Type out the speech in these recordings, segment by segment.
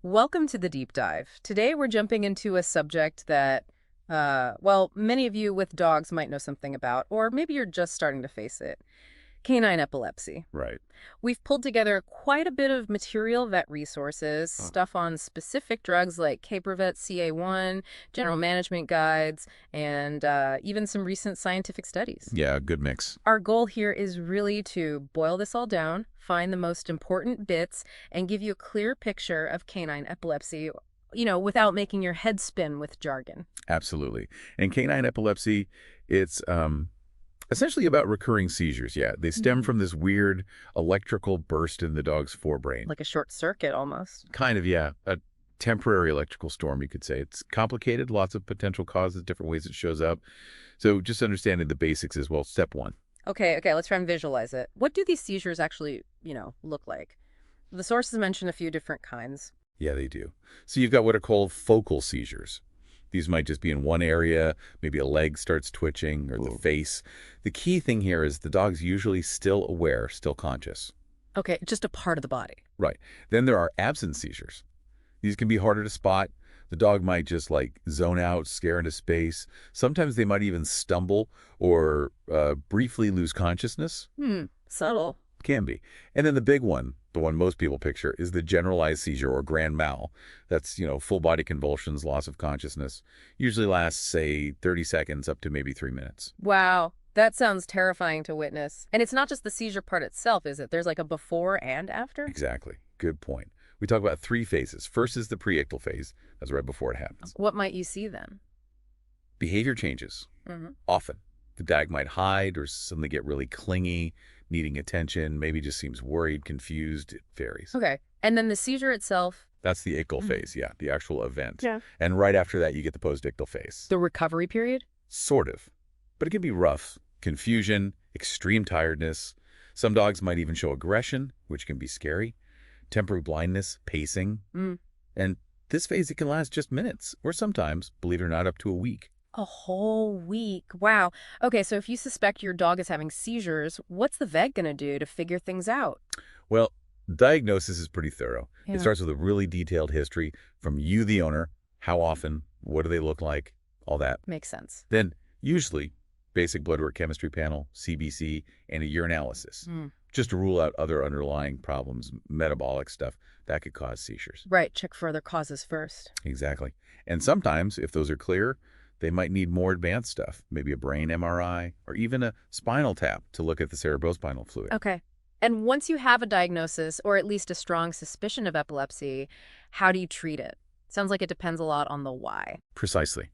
Welcome to the deep dive. Today we're jumping into a subject that, well, many of you with dogs might know something about, or maybe you're just starting to face it. Canine epilepsy. Right. We've pulled together quite a bit of material vet resources, Huh. stuff on specific drugs like Caprovet CA1, general management guides, and even some recent scientific studies. Yeah, good mix. Our goal here is really to boil this all down, find the most important bits, and give you a clear picture of canine epilepsy, without making your head spin with jargon. Absolutely. And canine epilepsy, it's essentially about recurring seizures. Yeah, they stem Mhm. from this weird electrical burst in the dog's forebrain. Like a short circuit almost. Kind of, yeah, a temporary electrical storm, you could say. It's complicated, lots of potential causes, different ways it shows up. So just understanding the basics is, well, step one. Okay, let's try and visualize it. What do these seizures actually, look like? The sources mention a few different kinds. Yeah, they do. So you've got what are called focal seizures. These might just be in one area, maybe a leg starts twitching or the Ooh. face. The key thing here is the dog's usually still aware, still conscious. Okay, just a part of the body. Right. Then there are absent seizures. These can be harder to spot. The dog might just like zone out, scare into space. Sometimes they might even stumble or briefly lose consciousness. Subtle. Can be. And then the big one, the one most people picture, is the generalized seizure or grand mal. That's, full body convulsions, loss of consciousness. Usually lasts, say, 30 seconds up to maybe 3 minutes. Wow, that sounds terrifying to witness. And it's not just the seizure part itself, is it? There's like a before and after? Exactly. Good point. We talk about three phases. First is the preictal phase. That's right before it happens. What might you see then? Behavior changes. Hmm. Often. The dog might hide or suddenly get really clingy, needing attention, maybe just seems worried, confused. It varies. Okay. And then the seizure itself, That's the ictal Mhm. phase, yeah, the actual event. Yeah. And right after that, you get the post-ictal phase. the recovery period? Sort of. But it can be rough. Confusion, extreme tiredness. Some dogs might even show aggression, which can be scary. Temporary blindness, pacing. Mm. And this phase, it can last just minutes, or sometimes, believe it or not, up to a week. A whole week. Wow. Okay, so if you suspect your dog is having seizures, what's the vet gonna do to figure things out? Well, diagnosis is pretty thorough. It Yeah. starts with a really detailed history from you, the owner, how often, what do they look like, all that. Makes sense. Then, usually, basic blood work chemistry panel, CBC, and a urinalysis, Mm. just to rule out other underlying problems, metabolic stuff that could cause seizures. Right, check for other causes first. Exactly. And sometimes, if those are clear, they might need more advanced stuff, maybe a brain MRI, or even a spinal tap to look at the cerebrospinal fluid. Okay. And once you have a diagnosis, or at least a strong suspicion of epilepsy, how do you treat it? Sounds like it depends a lot on the why. Precisely.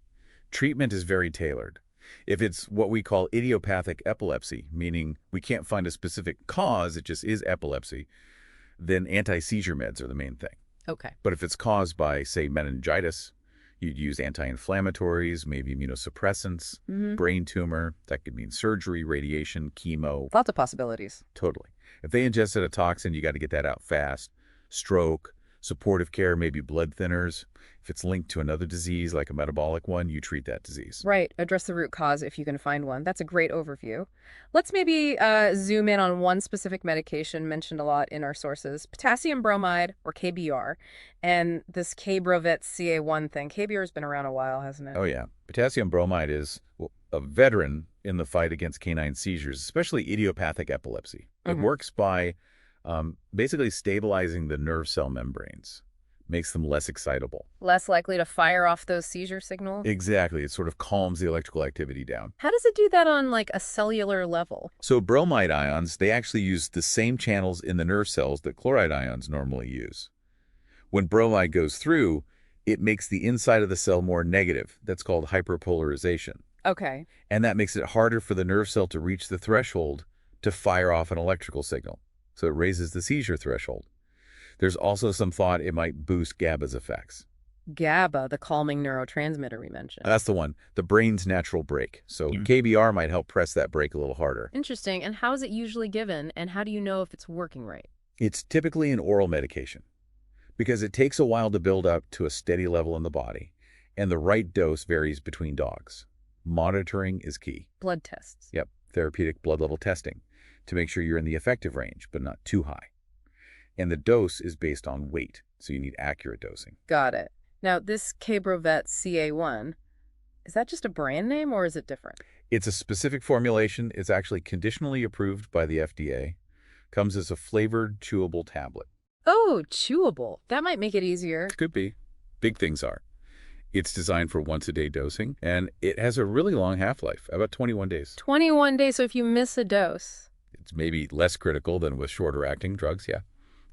Treatment is very tailored. If it's what we call idiopathic epilepsy, meaning we can't find a specific cause, it just is epilepsy, then anti-seizure meds are the main thing. Okay. But if it's caused by, say, meningitis, you'd use anti-inflammatories, maybe immunosuppressants, Mm-hmm. brain tumor, that could mean surgery, radiation, chemo, Lots of possibilities. totally. If they ingested a toxin, you got to get that out fast. Stroke, supportive care, maybe blood thinners. If it's linked to another disease like a metabolic one, you treat that disease. Right. Address the root cause if you can find one. That's a great overview. Let's maybe zoom in on one specific medication mentioned a lot in our sources, potassium bromide, or KBR, and this Cabrovet CA1 thing. KBR has been around a while, hasn't it? Oh, yeah. Potassium bromide is a veteran in the fight against canine seizures, especially idiopathic epilepsy. It Hmm. works by basically stabilizing the nerve cell membranes, makes them less excitable. Less likely to fire off those seizure signals? Exactly. It sort of calms the electrical activity down. How does it do that on like a cellular level? So bromide ions, they actually use the same channels in the nerve cells that chloride ions normally use. When bromide goes through, it makes the inside of the cell more negative. That's called hyperpolarization. Okay. And that makes it harder for the nerve cell to reach the threshold to fire off an electrical signal. So it raises the seizure threshold. There's also some thought it might boost GABA's effects. GABA, the calming neurotransmitter we mentioned. That's the one, the brain's natural brake. So Mm. KBR might help press that brake a little harder. Interesting. And how is it usually given, and how do you know if it's working right? It's typically an oral medication because it takes a while to build up to a steady level in the body, and the right dose varies between dogs. Monitoring is key. Blood tests. Yep, therapeutic blood level testing to make sure you're in the effective range, but not too high. And the dose is based on weight. so you need accurate dosing. Got it. Now, this K-Brovet CA1, is that just a brand name or is it different? It's a specific formulation. It's actually conditionally approved by the FDA. Comes as a flavored, chewable tablet. Oh, chewable. That might make it easier. Could be. Big things are. It's designed for once-a-day dosing, and it has a really long half-life, about 21 days. 21 days, so if you miss a dose. It's maybe less critical than with shorter-acting drugs, yeah.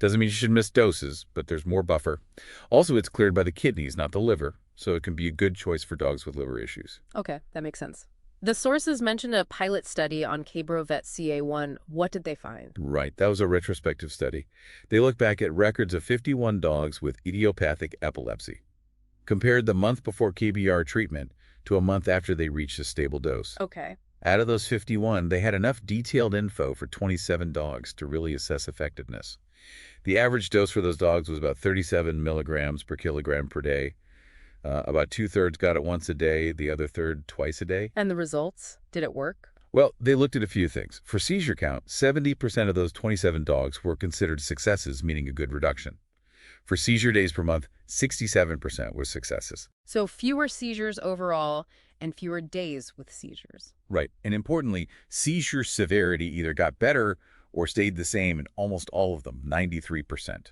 Doesn't mean you should miss doses, but there's more buffer. Also, it's cleared by the kidneys, not the liver, so it can be a good choice for dogs with liver issues. Okay, that makes sense. The sources mentioned a pilot study on K-Brovet CA1. What did they find? Right, that was a retrospective study. They looked back at records of 51 dogs with idiopathic epilepsy, compared the month before KBR treatment to a month after they reached a stable dose. Okay. Out of those 51, they had enough detailed info for 27 dogs to really assess effectiveness. The average dose for those dogs was about 37 milligrams per kilogram per day. About two-thirds got it once a day, the other third twice a day. And the results? Did it work? Well, they looked at a few things. For seizure count, 70% of those 27 dogs were considered successes, meaning a good reduction. For seizure days per month, 67% were successes. So fewer seizures overall and fewer days with seizures. Right. And importantly, seizure severity either got better or stayed the same in almost all of them, 93%.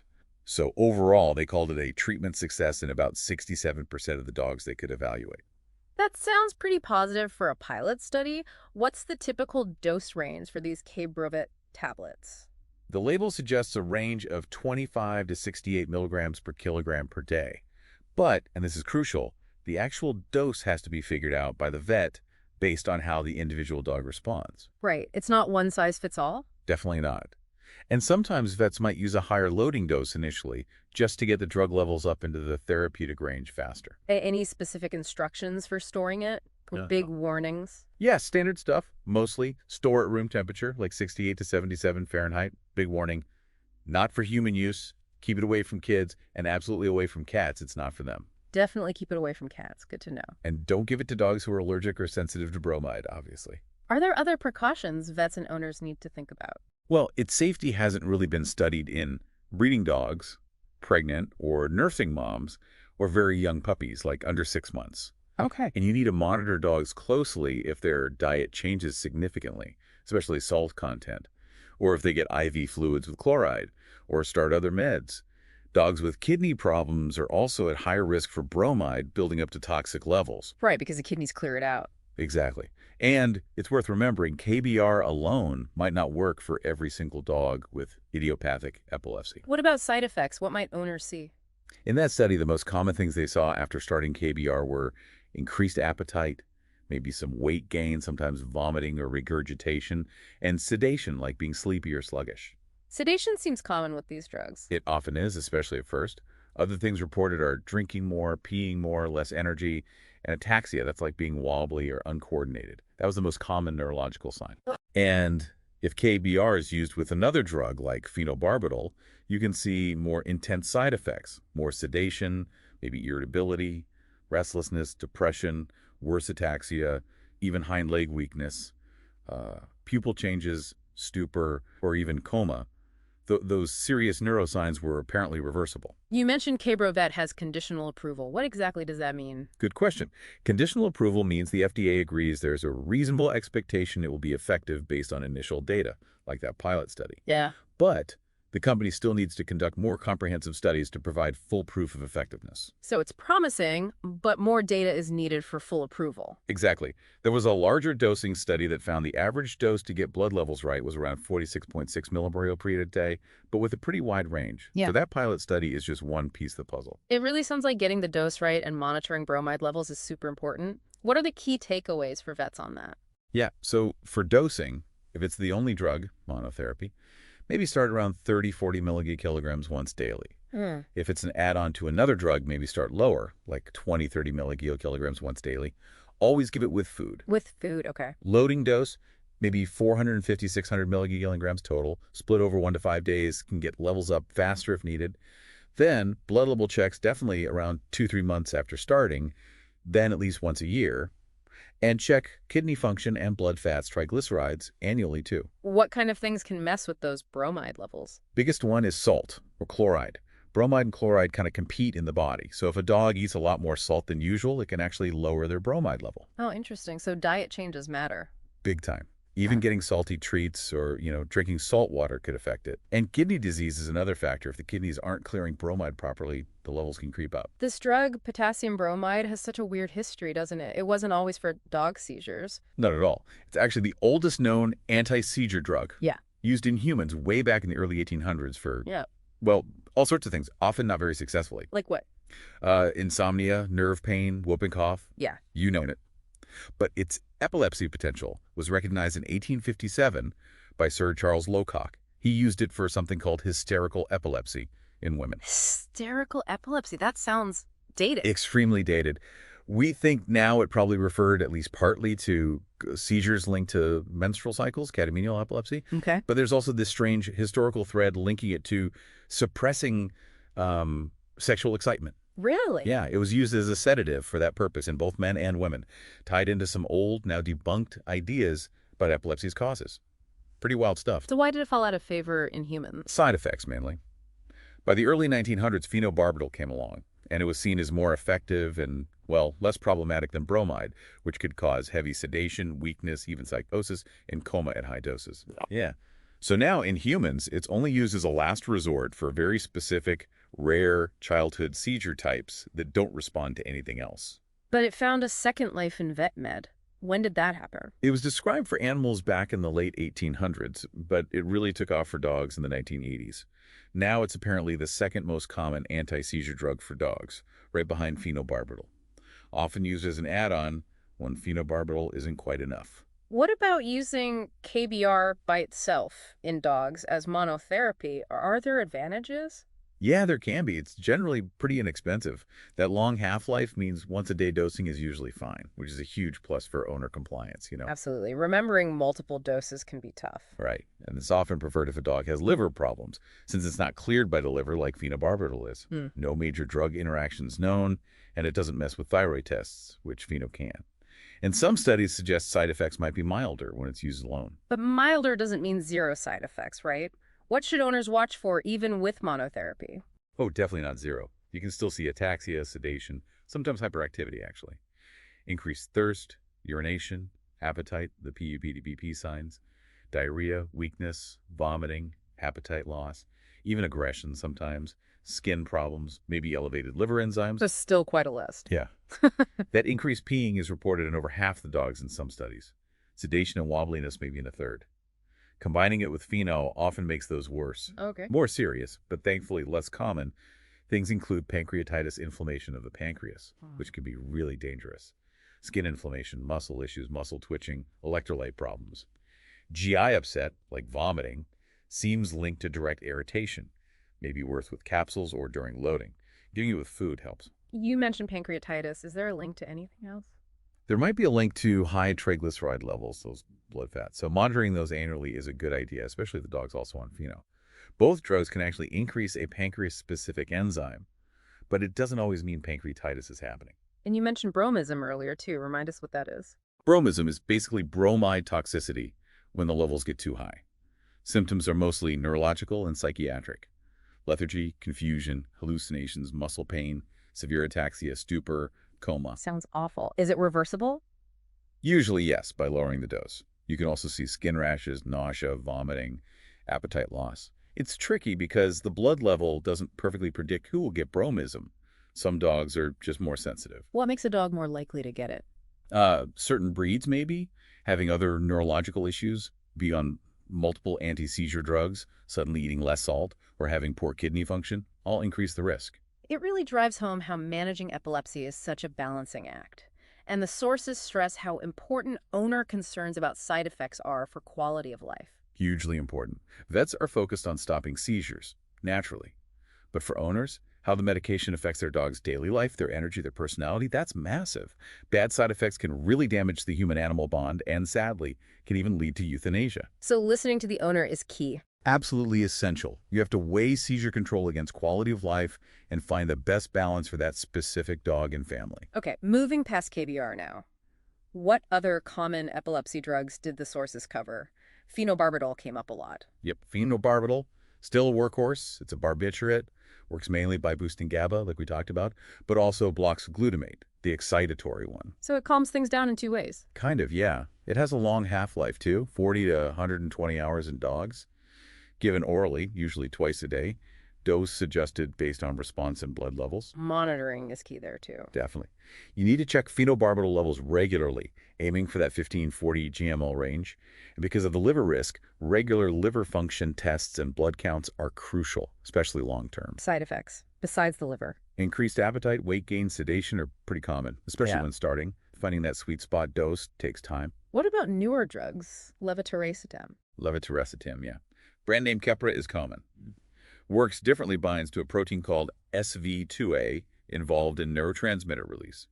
So overall, they called it a treatment success in about 67% of the dogs they could evaluate. That sounds pretty positive for a pilot study. What's the typical dose range for these K-Brovet tablets? The label suggests a range of 25 to 68 milligrams per kilogram per day. But, and this is crucial, the actual dose has to be figured out by the vet based on how the individual dog responds. Right. It's not one size fits all? Definitely not. And sometimes vets might use a higher loading dose initially just to get the drug levels up into the therapeutic range faster. Any specific instructions for storing it? With big warnings? Yeah, standard stuff. Mostly store at room temperature, like 68 to 77 Fahrenheit. Big warning. Not for human use. Keep it away from kids, and absolutely away from cats. It's not for them. Definitely keep it away from cats. Good to know. And don't give it to dogs who are allergic or sensitive to bromide, obviously. Are there other precautions vets and owners need to think about? Well, its safety hasn't really been studied in breeding dogs, pregnant or nursing moms, or very young puppies, like under 6 months. Okay. And you need to monitor dogs closely if their diet changes significantly, especially salt content, or if they get IV fluids with chloride, or start other meds. Dogs with kidney problems are also at higher risk for bromide building up to toxic levels. Right, because the kidneys clear it out. Exactly. And it's worth remembering, KBR alone might not work for every single dog with idiopathic epilepsy. What about side effects? What might owners see? In that study, the most common things they saw after starting KBR were increased appetite, maybe some weight gain, sometimes vomiting or regurgitation, and sedation, like being sleepy or sluggish. Sedation seems common with these drugs. It often is, especially at first. Other things reported are drinking more, peeing more, less energy, and ataxia. That's like being wobbly or uncoordinated. That was the most common neurological sign. And if KBR is used with another drug like phenobarbital, you can see more intense side effects, more sedation, maybe irritability, restlessness, depression, worse ataxia, even hind leg weakness, pupil changes, stupor, or even coma. Those serious neurosigns were apparently reversible. You mentioned K-Brovet has conditional approval. What exactly does that mean? Good question. Conditional approval means the FDA agrees there's a reasonable expectation it will be effective based on initial data, like that pilot study. Yeah. But the company still needs to conduct more comprehensive studies to provide full proof of effectiveness. So it's promising, but more data is needed for full approval. Exactly. There was a larger dosing study that found the average dose to get blood levels right was around 46.6 millibarial per liter a day, but with a pretty wide range. Yeah. So that pilot study is just one piece of the puzzle. It really sounds like getting the dose right and monitoring bromide levels is super important. What are the key takeaways for vets on that? Yeah, so for dosing, if it's the only drug, monotherapy, maybe start around 30-40 milligilograms once daily. If it's an add-on to another drug, maybe start lower, like 20-30 milligilograms once daily. Always give it with food. With food, okay. Loading dose, maybe 450-600 milligilograms total, split over 1 to 5 days, can get levels up faster if needed. Then blood level checks definitely around 2-3 months after starting, then at least once a year. And check kidney function and blood fats, triglycerides, annually too. What kind of things can mess with those bromide levels? Biggest one is salt or chloride. Bromide and chloride kind of compete in the body. So if a dog eats a lot more salt than usual, it can actually lower their bromide level. Oh, interesting. So diet changes matter. Big time. Even getting salty treats or, drinking salt water could affect it. And kidney disease is another factor. If the kidneys aren't clearing bromide properly, the levels can creep up. This drug, potassium bromide, has such a weird history, doesn't it? It wasn't always for dog seizures. Not at all. It's actually the oldest known anti-seizure drug, Yeah. used in humans way back in the early 1800s for, Yeah. well, all sorts of things, often not very successfully. Like what? Insomnia, nerve pain, whooping cough, Yeah. you know it. But its epilepsy potential was recognized in 1857 by Sir Charles Locock. He used it for something called hysterical epilepsy in women. Hysterical epilepsy. That sounds dated. Extremely dated. We think now it probably referred at least partly to seizures linked to menstrual cycles, catamenial epilepsy. Okay. But there's also this strange historical thread linking it to suppressing sexual excitement. Really? Yeah, it was used as a sedative for that purpose in both men and women, tied into some old, now debunked ideas about epilepsy's causes. Pretty wild stuff. So why did it fall out of favor in humans? Side effects, mainly. By the early 1900s, phenobarbital came along, and it was seen as more effective and, well, less problematic than bromide, which could cause heavy sedation, weakness, even psychosis, and coma at high doses. Yeah. So now in humans, it's only used as a last resort for very specific, rare childhood seizure types that don't respond to anything else. But it found a second life in vet med. When did that happen? It was described for animals back in the late 1800s, but it really took off for dogs in the 1980s. Now it's apparently the second most common anti-seizure drug for dogs, right behind phenobarbital. Often used as an add-on when phenobarbital isn't quite enough. What about using KBR by itself in dogs as monotherapy? Are there advantages? Yeah, there can be. It's generally pretty inexpensive. That long half-life means once-a-day dosing is usually fine, which is a huge plus for owner compliance. Absolutely. Remembering multiple doses can be tough. Right. And it's often preferred if a dog has liver problems, since it's not cleared by the liver like phenobarbital is. No major drug interactions known, and it doesn't mess with thyroid tests, which pheno can. And some studies suggest side effects might be milder when it's used alone. But milder doesn't mean zero side effects, right? What should owners watch for even with monotherapy? Oh, definitely not zero. You can still see ataxia, sedation, sometimes hyperactivity, actually. Increased thirst, urination, appetite, the PUP-BP signs, diarrhea, weakness, vomiting, appetite loss, even aggression sometimes, skin problems, maybe elevated liver enzymes. That's still quite a list. Yeah. That increased peeing is reported in over half the dogs in some studies. Sedation and wobbliness maybe in a third. Combining it with pheno often makes those worse. Okay. More serious, but thankfully less common. Things include pancreatitis, inflammation of the pancreas, which can be really dangerous. Skin inflammation, muscle issues, muscle twitching, electrolyte problems. GI upset, like vomiting, seems linked to direct irritation, maybe worse with capsules or during loading. Giving it with food helps. You mentioned pancreatitis. Is there a link to anything else? There might be a link to high triglyceride levels, those blood fats. So monitoring those annually is a good idea, especially if the dog's also on pheno. Both drugs can actually increase a pancreas-specific enzyme, but it doesn't always mean pancreatitis is happening. And you mentioned bromism earlier, too. Remind us what that is. Bromism is basically bromide toxicity when the levels get too high. Symptoms are mostly neurological and psychiatric. Lethargy, confusion, hallucinations, muscle pain, severe ataxia, stupor, coma. Sounds awful. Is it reversible? Usually, yes, by lowering the dose. You can also see skin rashes, nausea, vomiting, appetite loss. It's tricky because the blood level doesn't perfectly predict who will get bromism. Some dogs are just more sensitive. What makes a dog more likely to get it? Certain breeds, maybe, having other neurological issues, be on multiple anti-seizure drugs, suddenly eating less salt, or having poor kidney function, all increase the risk. It really drives home how managing epilepsy is such a balancing act. And the sources stress how important owner concerns about side effects are for quality of life. Hugely important. Vets are focused on stopping seizures, naturally. But for owners, how the medication affects their dog's daily life, their energy, their personality, that's massive. Bad side effects can really damage the human-animal bond and, sadly, can even lead to euthanasia. So listening to the owner is key. Absolutely essential. You have to weigh seizure control against quality of life and find the best balance for that specific dog and family. Okay, moving past KBR now. What other common epilepsy drugs did the sources cover? Phenobarbital came up a lot. Yep, phenobarbital, still a workhorse. It's a barbiturate. Works mainly by boosting GABA, like we talked about, but also blocks glutamate, the excitatory one. So it calms things down in two ways. Kind of, yeah. It has a long half-life, too, 40 to 120 hours in dogs. Given orally, usually twice a day. Dose adjusted based on response and blood levels. Monitoring is key there too. Definitely. You need to check phenobarbital levels regularly, aiming for that 15-40 GML range. And because of the liver risk, regular liver function tests and blood counts are crucial, especially long-term. Side effects, besides the liver. Increased appetite, weight gain, sedation are pretty common, especially when starting. Finding that sweet spot dose takes time. What about newer drugs? Levetiracetam. Levetiracetam, yeah. Brand name Keppra is common. Works differently, binds to a protein called SV2A involved in neurotransmitter release.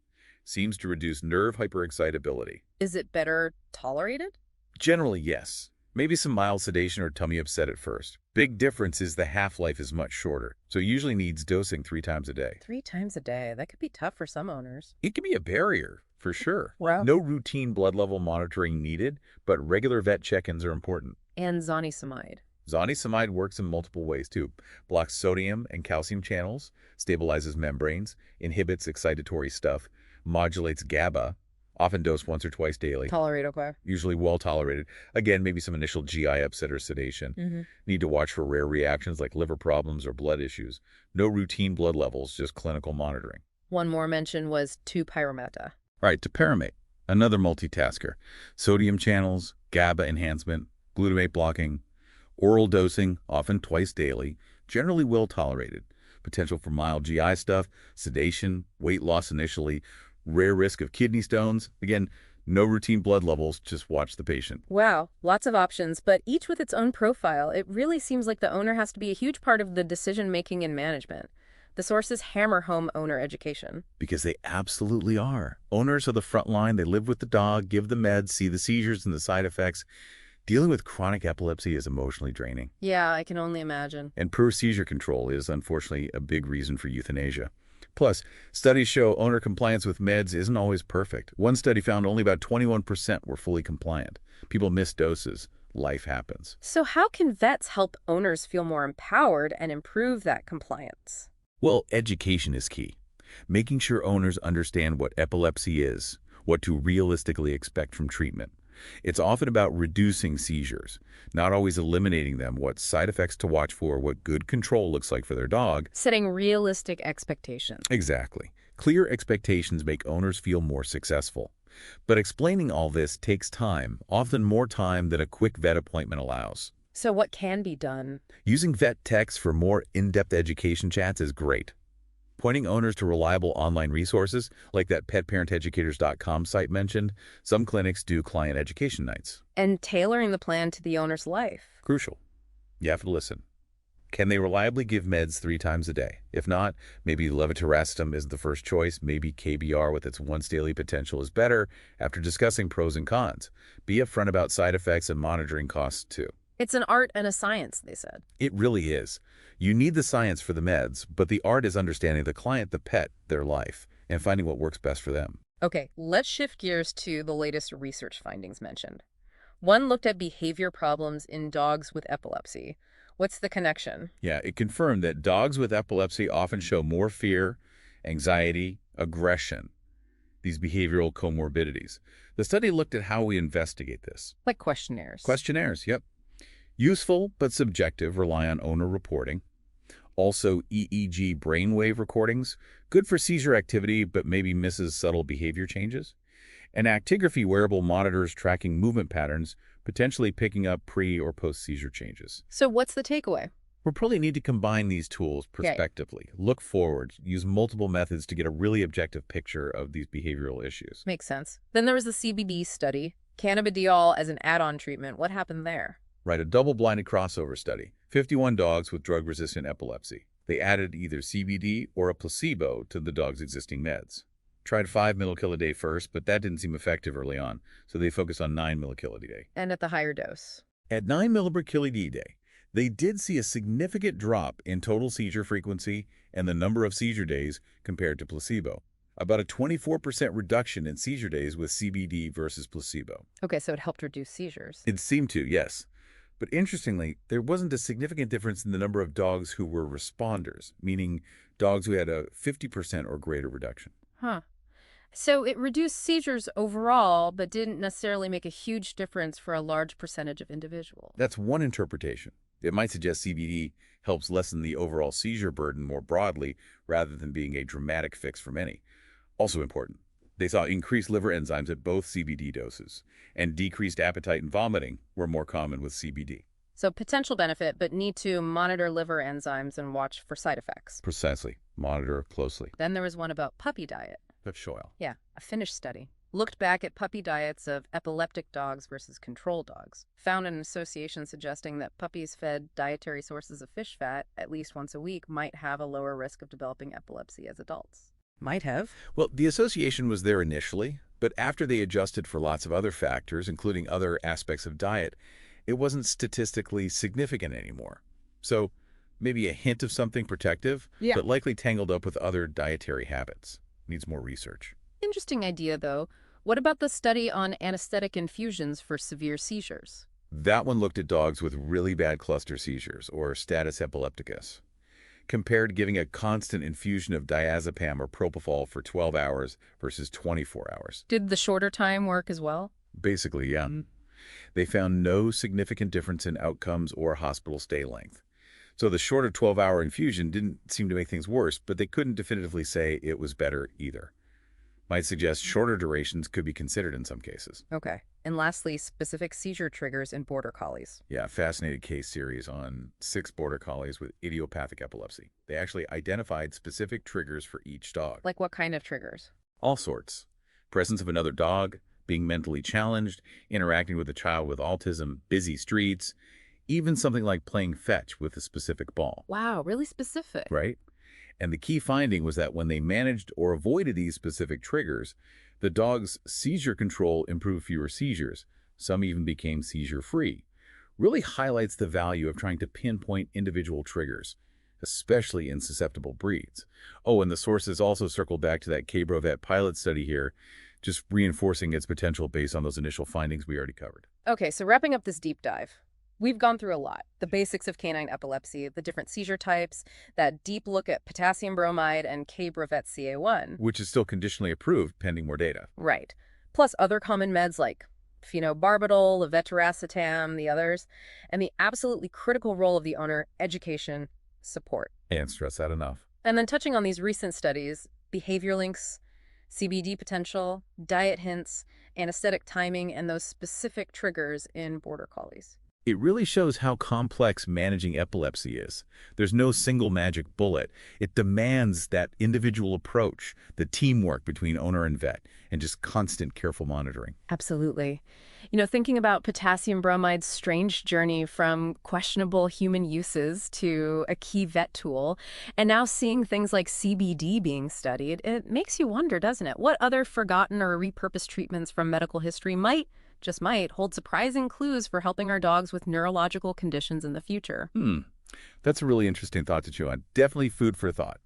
Seems to reduce nerve hyperexcitability. Is it better tolerated? Generally, yes. Maybe some mild sedation or tummy upset at first. Big difference is the half-life is much shorter, so usually needs dosing 3 times a day. 3 times a day. That could be tough for some owners. It can be a barrier, for sure. Wow. No routine blood level monitoring needed, but regular vet check-ins are important. And zonisamide. Zonisamide works in multiple ways, too. Blocks sodium and calcium channels, stabilizes membranes, inhibits excitatory stuff, modulates GABA, often dosed once or twice daily. Tolerate okay. Usually well tolerated. Again, maybe some initial GI upset or sedation. Need to watch for rare reactions like liver problems or blood issues. No routine blood levels, just clinical monitoring. One more mention was 2-pyrameta. Right, topiramate, another multitasker. Sodium channels, GABA enhancement, glutamate blocking, oral dosing, often twice daily, generally well tolerated. Potential for mild GI stuff, sedation, weight loss initially, rare risk of kidney stones. Again, no routine blood levels, just watch the patient. Wow, lots of options, but each with its own profile. It really seems like the owner has to be a huge part of the decision-making and management. The sources hammer home owner education. Because they absolutely are. Owners are the front line. They live with the dog, give the meds, see the seizures and the side effects. Dealing with chronic epilepsy is emotionally draining. Yeah, I can only imagine. And poor seizure control is, unfortunately, a big reason for euthanasia. Plus, studies show owner compliance with meds isn't always perfect. One study found only about 21% were fully compliant. People miss doses. Life happens. So how can vets help owners feel more empowered and improve that compliance? Well, education is key. Making sure owners understand what epilepsy is, what to realistically expect from treatment. It's often about reducing seizures, not always eliminating them, what side effects to watch for, what good control looks like for their dog. Setting realistic expectations. Exactly. Clear expectations make owners feel more successful. But explaining all this takes time, often more time than a quick vet appointment allows. So what can be done? Using vet techs for more in-depth education chats is great. Pointing owners to reliable online resources, like that petparenteducators.com site mentioned. Some clinics do client education nights. And tailoring the plan to the owner's life. Crucial. You have to listen. Can they reliably give meds 3 times a day? If not, maybe levetiracetam is the first choice. Maybe KBR with its once daily potential is better. After discussing pros and cons, be upfront about side effects and monitoring costs too. It's an art and a science, they said. It really is. You need the science for the meds, but the art is understanding the client, the pet, their life, and finding what works best for them. Okay, let's shift gears to the latest research findings mentioned. One looked at behavior problems in dogs with epilepsy. What's the connection? Yeah, it confirmed that dogs with epilepsy often show more fear, anxiety, aggression, these behavioral comorbidities. The study looked at how we investigate this. Like questionnaires. Questionnaires, yep. Useful but subjective, rely on owner reporting. Also, EEG brainwave recordings, good for seizure activity but maybe misses subtle behavior changes. And actigraphy wearable monitors tracking movement patterns, potentially picking up pre- or post-seizure changes. So what's the takeaway? We'll probably need to combine these tools prospectively. Look forward, use multiple methods to get a really objective picture of these behavioral issues. Makes sense. Then there was the CBD study. Cannabidiol as an add-on treatment. What happened there? Right, a double-blinded crossover study. 51 dogs with drug-resistant epilepsy. They added either CBD or a placebo to the dog's existing meds. Tried 5 millikill a day first, but that didn't seem effective early on, so they focused on 9 millikill a day. And at the higher dose? At 9 millikill a day, they did see a significant drop in total seizure frequency and the number of seizure days compared to placebo. About a 24% reduction in seizure days with CBD versus placebo. Okay, so it helped reduce seizures. It seemed to, yes. But interestingly, there wasn't a significant difference in the number of dogs who were responders, meaning dogs who had a 50% or greater reduction. Huh. So it reduced seizures overall, but didn't necessarily make a huge difference for a large percentage of individuals. That's one interpretation. It might suggest CBD helps lessen the overall seizure burden more broadly rather than being a dramatic fix for many. Also important, they saw increased liver enzymes at both CBD doses, and decreased appetite and vomiting were more common with CBD. So potential benefit, but need to monitor liver enzymes and watch for side effects. Precisely. Monitor closely. Then there was one about puppy diet. That's oil. Yeah, a Finnish study looked back at puppy diets of epileptic dogs versus control dogs, found an association suggesting that puppies fed dietary sources of fish fat at least once a week might have a lower risk of developing epilepsy as adults. Might have. Well, the association was there initially, but after they adjusted for lots of other factors, including other aspects of diet, it wasn't statistically significant anymore. So maybe a hint of something protective, Yeah. but likely tangled up with other dietary habits. Needs more research. Interesting idea, though. What about the study on anesthetic infusions for severe seizures? That one looked at dogs with really bad cluster seizures, or status epilepticus, compared giving a constant infusion of diazepam or propofol for 12 hours versus 24 hours. Did the shorter time work as well? Basically, yeah. They found no significant difference in outcomes or hospital stay length. So the shorter 12-hour infusion didn't seem to make things worse, but they couldn't definitively say it was better either. Might suggest shorter durations could be considered in some cases. Okay. And lastly, specific seizure triggers in border collies. Yeah, fascinating case series on 6 border collies with idiopathic epilepsy. They actually identified specific triggers for each dog. Like what kind of triggers? All sorts. Presence of another dog, being mentally challenged, interacting with a child with autism, busy streets, even something like playing fetch with a specific ball. Wow, really specific. Right? And the key finding was that when they managed or avoided these specific triggers, the dog's seizure control improved fewer seizures. Some even became seizure-free. Really highlights the value of trying to pinpoint individual triggers, especially in susceptible breeds. Oh, and the sources also circled back to that K-Brovet pilot study here, just reinforcing its potential based on those initial findings we already covered. Okay, so wrapping up this deep dive. We've gone through a lot. The basics of canine epilepsy, the different seizure types, that deep look at potassium bromide and K-Brovet CA1. Which is still conditionally approved pending more data. Right. Plus other common meds like phenobarbital, levetiracetam, the others, and the absolutely critical role of the owner, education, support. And stress that enough. And then touching on these recent studies, behavior links, CBD potential, diet hints, anesthetic timing, and those specific triggers in border collies. It really shows how complex managing epilepsy is. There's no single magic bullet. It demands that individual approach, the teamwork between owner and vet, and just constant careful monitoring. Absolutely. You know, thinking about potassium bromide's strange journey from questionable human uses to a key vet tool, and now seeing things like CBD being studied, it makes you wonder, doesn't it? What other forgotten or repurposed treatments from medical history just might, hold surprising clues for helping our dogs with neurological conditions in the future. That's a really interesting thought to chew on. Definitely food for thought.